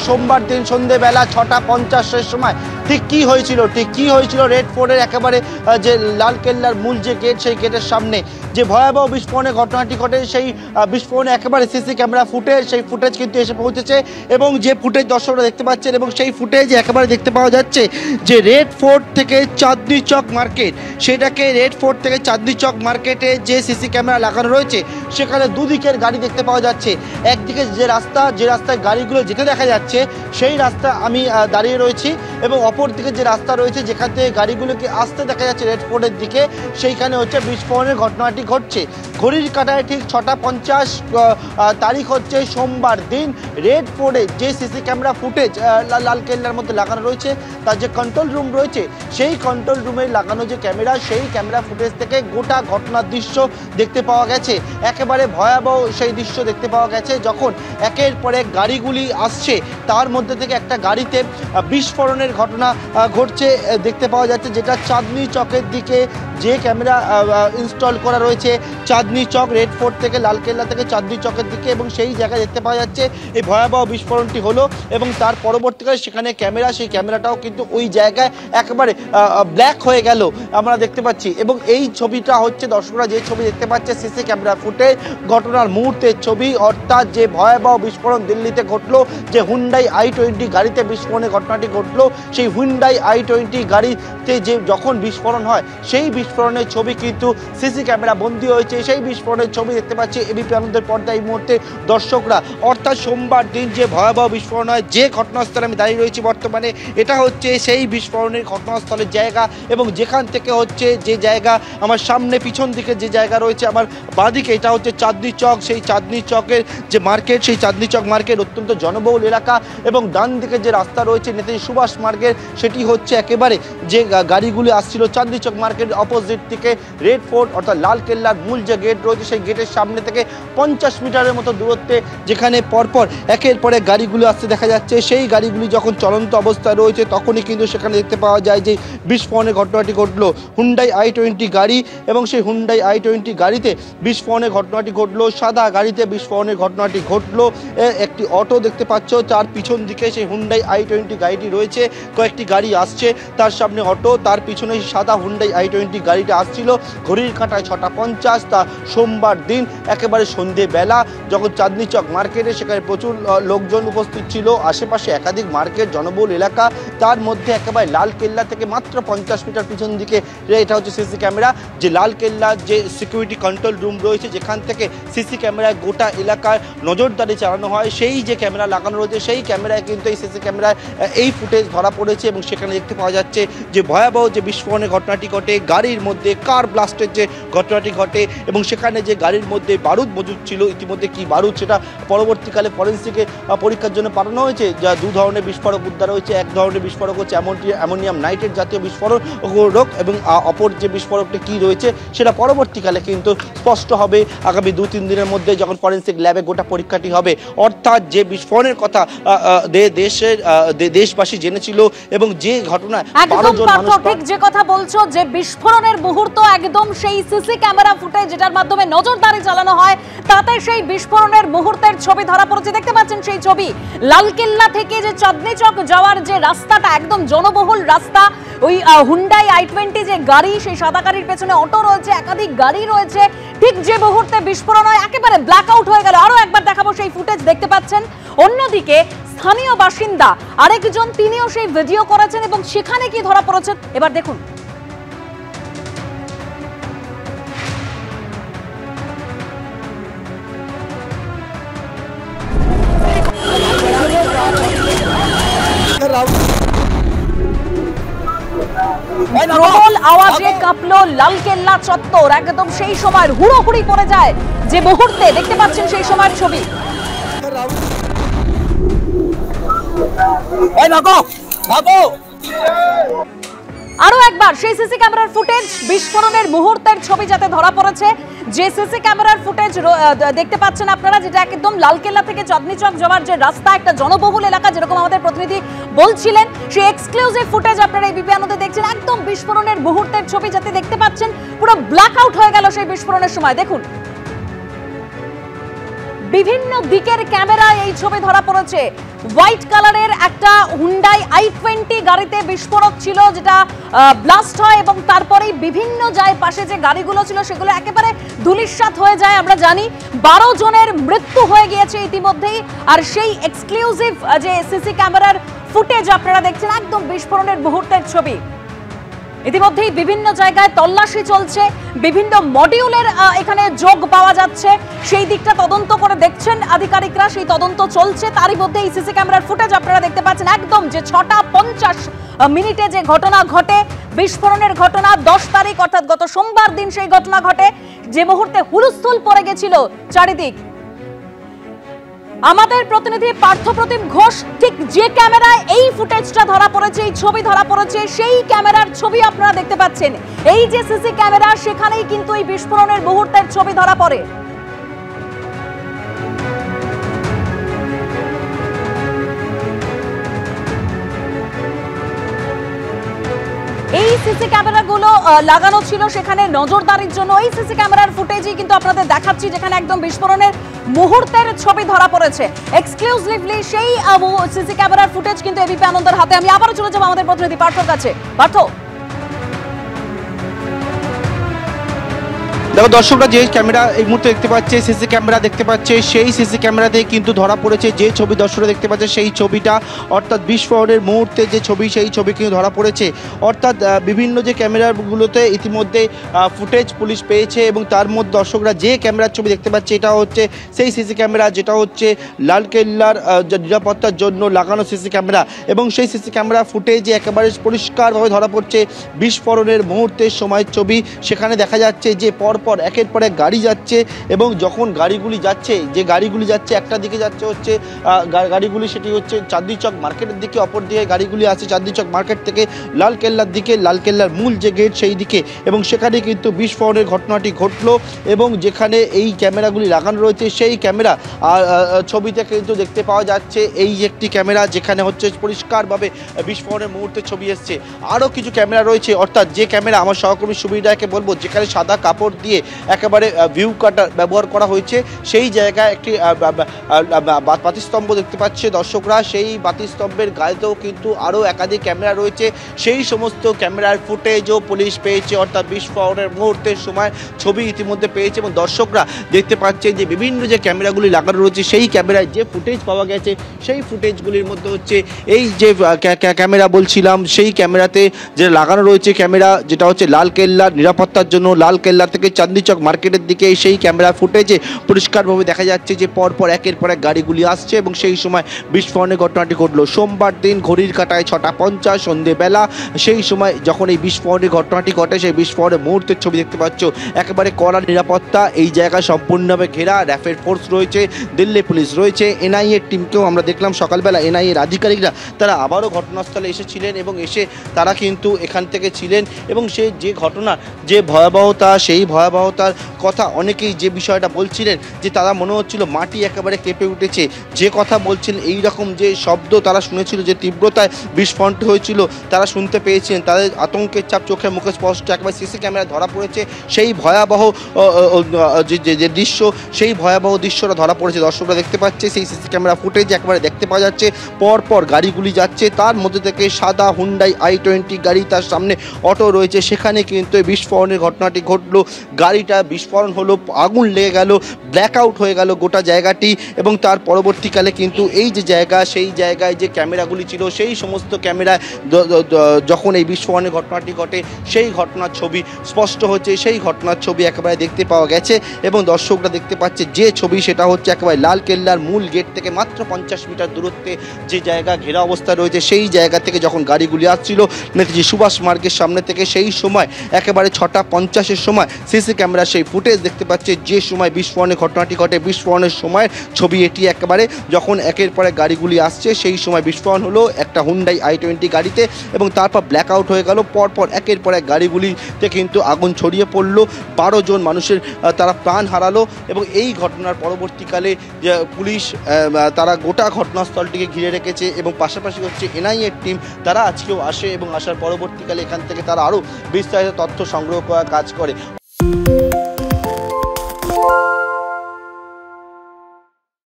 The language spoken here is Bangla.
সোমবার দিন সন্ধ্যেবেলা 6:50-এর সময় ঠিক কি হয়েছিল রেড ফোর্টের একেবারে যে লালকেল্লার মূল যে গেট, সেই গেটের সামনে যে ভয়াবহ বিস্ফোরণের ঘটনাটি ঘটে। সেই বিস্ফোরণে একেবারে সিসি ক্যামেরা ফুটেজ, সেই ফুটেজ কিন্তু এসে পৌঁছেছে এবং যে ফুটেজ দর্শকরা দেখতে পাচ্ছেন এবং সেই ফুটেজ একেবারে দেখতে পাওয়া যাচ্ছে যে রেড ফোর্ট থেকে চাঁদনি চক মার্কেট, সেটাকে রেড ফোর্ট থেকে চাঁদনি চক মার্কেটে যে সিসি ক্যামেরা লাগানো রয়েছে সেখানে দুদিকের গাড়ি দেখতে পাওয়া যাচ্ছে। একদিকে যে রাস্তায় গাড়িগুলো যেতে দেখা যাচ্ছে সেই রাস্তা আমি দাঁড়িয়ে রয়েছি এবং অপরদিকে যে রাস্তা রয়েছে যেখান থেকে গাড়িগুলোকে আসতে দেখা যাচ্ছে রেড ফোর্টের দিকে, সেইখানে হচ্ছে বিস্ফোরণের ঘটনাটি ঘটছে। ঘড়ির কাঁটায় ঠিক 6:50 তারিখ হচ্ছে সোমবার দিন রেড ফোর্টে যে সিসি ক্যামেরা ফুটেজ লালকেল্লার মধ্যে লাগানো রয়েছে, তার যে কন্ট্রোল রুম রয়েছে সেই কন্ট্রোল রুমে লাগানো যে ক্যামেরা, সেই ক্যামেরা ফুটেজ থেকে গোটা ঘটনার দৃশ্য দেখতে পাওয়া গেছে। একেবারে ভয়াবহ সেই দৃশ্য দেখতে পাওয়া গেছে যখন একের পর এক গাড়িগুলি আসছে, তার মধ্যে থেকে একটা গাড়িতে বিস্ফোরণের ঘটনা ঘটছে দেখতে পাওয়া যাচ্ছে, যেটা চাঁদনি চকের দিকে যে ক্যামেরা ইনস্টল করা রয়েছে চাঁদনি চক রেড ফোর্ট থেকে লালকেল্লা থেকে চাঁদনি চকের দিকে, এবং সেই জায়গায় দেখতে পাওয়া যাচ্ছে এই ভয়াবহ বিস্ফোরণটি হলো এবং তার পরবর্তীকালে সেখানে সেই ক্যামেরাটাও কিন্তু ওই জায়গায় একেবারে ব্ল্যাক হয়ে গেল আমরা দেখতে পাচ্ছি। এবং এই ছবিটা হচ্ছে দর্শকরা যে ছবি দেখতে পাচ্ছে সিসি ক্যামেরা ফুটে ঘটনার মুহূর্তের ছবি, অর্থাৎ যে ভয়াবহ বিস্ফোরণ দিল্লিতে ঘটলো, যে হুন্ডাই i20 গাড়িতে বিস্ফোরণের ঘটনাটি ঘটলো, সেই হুন্ডাই i20 গাড়িতে যে যখন বিস্ফোরণ হয় সেই বিস্ফোরণের ছবি কিন্তু সিসি ক্যামেরা বন্দী হয়েছে। সেই বিস্ফোরণের ছবি দেখতে পাচ্ছি এবিপি আনন্দের পর্দায় এই মুহূর্তে দর্শকরা। অর্থাৎ সোমবার দিন যে ভয়াবহ বিস্ফোরণ হয়, যে ঘটনাস্থলে আমি দাঁড়িয়ে রয়েছি বর্তমানে, এটা হচ্ছে সেই বিস্ফোরণের ঘটনাস্থলের জায়গা এবং যেখান থেকে হচ্ছে যে জায়গা আমার সামনে পিছন দিকে যে জায়গা রয়েছে আমার বাঁদিকে, এটা হচ্ছে চাঁদনি চক। সেই চাঁদনি চকের যে মার্কেট, সেই চাঁদনি চক মার্কেট অত্যন্ত জনবহুল এলাকা এবং ডান দিকে যে রাস্তা রয়েছে নেতাজি সুভাষ মার্গের, সেটি হচ্ছে একেবারে যে গাড়িগুলি আসছিল চাঁদনি চক মার্কেটের অপোজিট থেকে রেড ফোর্ট অর্থাৎ লালকেল্লার মূল যে গেট রয়েছে সেই গেটের সামনে থেকে 50 মিটারের মতো দূরত্বে, যেখানে পরপর একের পরে গাড়িগুলো আসতে দেখা যাচ্ছে। সেই গাড়িগুলি যখন চলন্ত অবস্থায় রয়েছে তখনই কিন্তু সেখানে দেখতে পাওয়া যায় যে বিস্ফোরণের ঘটনাটি ঘটলো হুন্ডাই i20 গাড়ি, এবং সেই হুন্ডাই i20 গাড়িতে বিস্ফোরণের ঘটনাটি ঘটলো, সাদা গাড়িতে বিস্ফোরণের ঘটনাটি ঘটলো। একটি অটো দেখতে পাচ্ছ, তার পিছন দিকে সেই হুন্ডাই i20 গাড়িটি রয়েছে, কয়েকটি গাড়ি আসছে, তার সামনে অটো, তার পিছনে সাদা হুন্ডাই i20 গাড়িটা আসছিল। ঘড়ির কাঁটায় 6:50, তা সোমবার দিন একেবারে সন্ধেবেলা, যখন চাঁদনি চক মার্কেটে সেখানে প্রচুর লোকজন উপস্থিত ছিল, আশেপাশে একাধিক মার্কেট জনবহুল এলাকা, তার মধ্যে একেবারে লালকেল্লা থেকে মাত্র 50 মিটার পিছন দিকে এটা হচ্ছে সিসি ক্যামেরা, যে লালকেল্লার যে সিকিউরিটি কন্ট্রোল রুম রয়েছে যেখান থেকে সিসি ক্যামেরায় গোটা এলাকার নজরদারি চালানো হয়, সেই যে ক্যামেরা লাগানো রয়েছে সেই ক্যামেরায় কিন্তু এই সিসি ক্যামেরায় এই ফুটেজ ধরা পড়েছে এবং সেখানে দেখতে পাওয়া যাচ্ছে যে ভয়াবহ যে বিস্ফোরণের ঘটনাটি ঘটে, গাড়ির মধ্যে কার ব্লাস্টের যে ঘটনাটি ঘটে এবং সেখানে যে গাড়ির মধ্যে বারুদ মজুদ ছিল, ইতিমধ্যে কি বারুদ সেটা পরবর্তীকালে ফরেন্সিকে পরীক্ষার জন্য পাঠানো হয়েছে। যা দু ধরনের বিস্ফোরক উদ্ধার হয়েছে, এক ধরনের বিস্ফোরক হচ্ছে অ্যামোনিয়াম নাইট্রেট জাতীয় বিস্ফোরক, এবং অপর যে বিস্ফোরকটা কি রয়েছে সেটা পরবর্তীকালে কিন্তু স্পষ্ট হবে আগামী 2-3 দিনের মধ্যে যখন ফরেন্সিক ল্যাবে গোটা পরীক্ষাটি হবে। অর্থাৎ যে বিস্ফোরণের কথা দেশবাসী জেনেছিল এবং যে ঘটনায় 12 জন মানুষ, ঠিক যে কথা বলছো যে বিস্ফোরণের মুহূর্ত একদম সেই সিসি ক্যামেরা ফুটেজ যেটার মাধ্যমে নজরদারি চালানো হয়, তাতে সেই বিস্ফোরণের মুহূর্তের ছবি ধরা পড়েছে। দেখতে পাচ্ছেন সেই ছবি লালকেল্লা থেকে যে চাঁদনি চক যাওয়ার যে রাস্তাটা একদম জনবহুল রাস্তা, ওই হুন্ডাই i20 যে গাড়ি, সেই সাদা গাড়ির পেছনে অটো রয়েছে, একাধিক গাড়ি রয়েছে, ঠিক যে মুহূর্তে বিস্ফোরণ হয় একেবারে ব্ল্যাক আউট হয়ে গেল। আরো একবার দেখাবো সেই ফুটেজ, দেখতে পাচ্ছেন। অন্যদিকে স্থানীয় বাসিন্দা আরেকজন, তিনিও সেই ভিডিও করেছেন এবং সেখানে কি ধরা পড়েছে এবার দেখুন। প্রবল আওয়াজে কাঁপলো লালকেল্লা চত্বর, একদম সেই সময় হুড়োহুড়ি পড়ে যায় যে মুহূর্তে, দেখতে পাচ্ছেন সেই সময়ের ছবি। আরো একবার সেই সিসি ক্যামেরার ফুটেজ, বিস্ফোরণের মুহূর্তের ছবি যাতে ধরা পড়েছে, যে সিসি ক্যামেরার ফুটেজ দেখতে পাচ্ছেন আপনারা, যেটা একদম লালকেল্লা থেকে চাঁদনি চক যাওয়ার যে রাস্তা, একটা জনবহুল এলাকা, যেরকম আমাদের প্রতিনিধি বলছিলেন, সেই এক্সক্লুসিভ ফুটেজ আপনারা এবিপি আনন্দে দেখছেন। একদম বিস্ফোরণের মুহূর্তের ছবি যাতে দেখতে পাচ্ছেন, পুরো ব্ল্যাক আউট হয়ে গেল সেই বিস্ফোরণের সময়। দেখুন বিভিন্ন দিকের ক্যামেরায় এই ছবি ধরা পড়েছে। হোয়াইট কালারের একটা হুন্ডাই i20 গাড়িতে বিস্ফোরক ছিল, যেটা ব্লাস্ট হয় এবং তারপরেই বিভিন্ন পাশে যে গাড়িগুলো ছিল সেগুলো একেবারে ধূলিসাৎ হয়ে যায়। আমরা জানি 12 জনের মৃত্যু হয়ে গিয়েছে ইতিমধ্যেই। আর সেই এক্সক্লুসিভ যে সিসি ক্যামেরার ফুটেজ আপনারা দেখছেন, একদম বিস্ফোরণের মুহূর্তের ছবি। ইতিমধ্যেই বিভিন্ন জায়গায় তল্লাশি চলছে, বিভিন্ন মডিউলের এখানে যোগ পাওয়া যাচ্ছে, সেই দিকটা তদন্ত করে দেখছেন আধিকারিকরা, সেই তদন্ত চলছে। তারই মধ্যে এই সিসি ক্যামেরার ফুটেজ আপনারা দেখতে পাচ্ছেন একদম যে 6:50 যে ঘটনা ঘটে, বিস্ফোরণের ঘটনা 10 তারিখ অর্থাৎ গত সোমবার দিন সেই ঘটনা ঘটে, যে মুহূর্তে হুলস্থুল পড়ে গেছিল চারিদিক। আমাদের প্রতিনিধি পার্থপ্রতিম ঘোষ ঠিক যে ক্যামেরায় এই ফুটেজটা ধরা পড়েছে, এই ছবি ধরা পড়েছে, সেই ক্যামেরার ছবি আপনারা দেখতে পাচ্ছেন। এই যে সিসি ক্যামেরা, সেখানেই কিন্তু এই বিস্ফোরণের মুহূর্তের ছবি ধরা পড়ে। এই সিসি ক্যামেরাগুলো লাগানো ছিল সেখানে নজরদারির জন্য। এই সিসি ক্যামেরার ফুটেজই কিন্তু আপনাদের দেখাচ্ছি, যেখানে একদম বিস্ফোরণের মুহূর্তের ছবি ধরা পড়েছে। এক্সক্লুসিভলি সেই সিসি ক্যামেরার ফুটেজ কিন্তু এবিপি আনন্দের হাতে। আমি আবারও চলে যাবো আমাদের প্রতিনিধি পার্থর কাছে। পার্থ, দেখো দর্শকরা, যে ক্যামেরা এই মুহূর্তে দেখতে পাচ্ছে, সিসি ক্যামেরা দেখতে পাচ্ছে, সেই সিসি ক্যামেরাতেই কিন্তু ধরা পড়েছে যে ছবি দর্শকরা দেখতে পাচ্ছে, সেই ছবিটা অর্থাৎ বিস্ফোরণের মুহূর্তে যে ছবি, সেই ছবি কিন্তু ধরা পড়েছে। অর্থাৎ বিভিন্ন যে ক্যামেরাগুলোতে ইতিমধ্যে ফুটেজ পুলিশ পেয়েছে এবং তার মধ্যে দর্শকরা যে ক্যামেরার ছবি দেখতে পাচ্ছে, এটা হচ্ছে সেই সিসি ক্যামেরা যেটা হচ্ছে লালকেল্লার নিরাপত্তার জন্য লাগানো সিসি ক্যামেরা। এবং সেই সিসি ক্যামেরা ফুটেজে একেবারে পরিষ্কারভাবে ধরা পড়ছে বিস্ফোরণের মুহূর্তের সময়ের ছবি। সেখানে দেখা যাচ্ছে যে পর একের পর এক গাড়ি যাচ্ছে এবং যখন গাড়িগুলি যাচ্ছে, যে গাড়িগুলি যাচ্ছে একটা দিকে যাচ্ছে হচ্ছে গাড়িগুলি, সেটি হচ্ছে চাঁদনি চক মার্কেটের দিকে, অপর দিকে গাড়িগুলি আছে চাঁদনি চক মার্কেট থেকে লালকেল্লার দিকে, লালকেল্লার মূল যে গেট সেই দিকে। এবং সেখানে কিন্তু বিস্ফোরণের ঘটনাটি ঘটলো এবং যেখানে এই ক্যামেরাগুলি লাগানো রয়েছে সেই ক্যামেরা ছবিতে কিন্তু দেখতে পাওয়া যাচ্ছে এই একটি ক্যামেরা, যেখানে হচ্ছে পরিষ্কারভাবে বিস্ফোরণের মুহূর্তের ছবি এসছে। আরও কিছু ক্যামেরা রয়েছে, অর্থাৎ যে ক্যামেরা আমার সহকর্মী সুবিধাকে বলবো, যেখানে সাদা কাপড় দিয়ে একেবারে ভিউ কাটার ব্যবহার করা হয়েছে, সেই জায়গায় একটি বাতিস্তম্ভ দেখতে পাচ্ছে দর্শকরা। সেই বাতিস্তম্ভের গায়েতেও কিন্তু আরও একাধিক ক্যামেরা রয়েছে, সেই সমস্ত ক্যামেরার ফুটেজও পুলিশ পেয়েছে, অর্থাৎ বিস্ফোরণের মুহূর্তের সময় ছবি ইতিমধ্যে পেয়েছে। এবং দর্শকরা দেখতে পাচ্ছেন যে বিভিন্ন যে ক্যামেরাগুলি লাগানো রয়েছে, সেই ক্যামেরায় যে ফুটেজ পাওয়া গেছে, সেই ফুটেজগুলির মধ্যে হচ্ছে এই যে ক্যামেরা বলছিলাম, সেই ক্যামেরাতে যে লাগানো রয়েছে ক্যামেরা, যেটা হচ্ছে লালকেল্লার নিরাপত্তার জন্য, লালকেল্লা থেকে চাঁদনি চক মার্কেটের দিকে সেই ক্যামেরা ফুটেজে পরিষ্কারভাবে দেখা যাচ্ছে যে পরপর একের পর এক গাড়িগুলি আসছে এবং সেই সময় বিস্ফোরণের ঘটনাটি ঘটলো সোমবার দিন ঘড়ির কাঁটায় 6:50 সন্ধ্যেবেলা। সেই সময় যখন এই বিস্ফোরণের ঘটনাটি ঘটে, সেই বিস্ফোরণের মুহূর্তের ছবি দেখতে পাচ্ছ। একেবারে কড়া নিরাপত্তা, এই জায়গা সম্পূর্ণভাবে ঘেরা, র্যাপিড ফোর্স রয়েছে, দিল্লি পুলিশ রয়েছে, এনআইএর টিমকেও আমরা দেখলাম সকালবেলা। এনআইএর আধিকারিকরা তারা আবারও ঘটনাস্থলে এসেছিলেন এবং এসে তারা কিন্তু এখান থেকে ছিলেন। এবং সেই যে ঘটনা, যে ভয়াবহতা, সেই ভয়াবহতার কথা অনেকেই যে বিষয়টা বলছিলেন যে তারা মনে হচ্ছিল মাটি একেবারে কেঁপে উঠেছে, যে কথা বলছিলেন এই রকম যে শব্দ তারা শুনেছিল, যে তীব্রতায় বিস্ফোরণটি হয়েছিল তারা শুনতে পেয়েছিলেন, তাদের আতঙ্কের চাপ চোখে মুখে স্পষ্ট একেবারে সিসি ক্যামেরা ধরা পড়েছে। সেই ভয়াবহ যে দৃশ্য, সেই ভয়াবহ দৃশ্যটা ধরা পড়েছে দর্শকরা দেখতে পাচ্ছে। সেই সিসি ক্যামেরা ফুটেজ একেবারে দেখতে পাওয়া যাচ্ছে, পরপর গাড়িগুলি যাচ্ছে, তার মধ্যে থেকে সাদা হুন্ডাই i20 গাড়ি, তার সামনে অটো রয়েছে, সেখানে কিন্তু বিস্ফোরণের ঘটনাটি ঘটলো। গাড়িটা বিস্ফোরণ হলো, আগুন লেগে গেল, ব্ল্যাক আউট হয়ে গেল গোটা জায়গাটি। এবং তার পরবর্তীকালে কিন্তু এই যে জায়গা, সেই জায়গায় যে ক্যামেরাগুলি ছিল, সেই সমস্ত ক্যামেরায় যখন এই বিস্ফোরণের ঘটনাটি ঘটে, সেই ঘটনার ছবি স্পষ্ট হচ্ছে, সেই ঘটনার ছবি একেবারে দেখতে পাওয়া গেছে। এবং দর্শকরা দেখতে পাচ্ছে যে ছবি, সেটা হচ্ছে একেবারে লালকেল্লার মূল গেট থেকে মাত্র 50 মিটার দূরত্বে যে জায়গা ঘেরা অবস্থা রয়েছে, সেই জায়গা থেকে যখন গাড়িগুলি আসছিল নেতাজি সুভাষ মার্গের সামনে থেকে, সেই সময় একেবারে 6:50 সময় সিসি ক্যামেরা সেই ফুটেজ দেখতে পাচ্ছে যে সময় বিস্ফোরণের ঘটনাটি ঘটে। বিস্ফোরণের সময় ছবি এটি একেবারে, যখন একের পর এক গাড়িগুলি আসছে, সেই সময় বিস্ফোরণ হলো একটা হুন্ডাই i20 গাড়িতে এবং তারপর ব্ল্যাক আউট হয়ে গেল। পরপর একের পর এক গাড়িগুলিতে কিন্তু আগুন ছড়িয়ে পড়লো, 12 জন মানুষের তারা প্রাণ হারালো। এবং এই ঘটনার পরবর্তীকালে পুলিশ তারা গোটা ঘটনাস্থলটিকে ঘিরে রেখেছে এবং পাশাপাশি হচ্ছে এনআইএর টিম, তারা আজকেও আসে এবং আসার পরবর্তীকালে এখান থেকে তারা আরও বিস্তারিত তথ্য সংগ্রহ করার কাজ করে।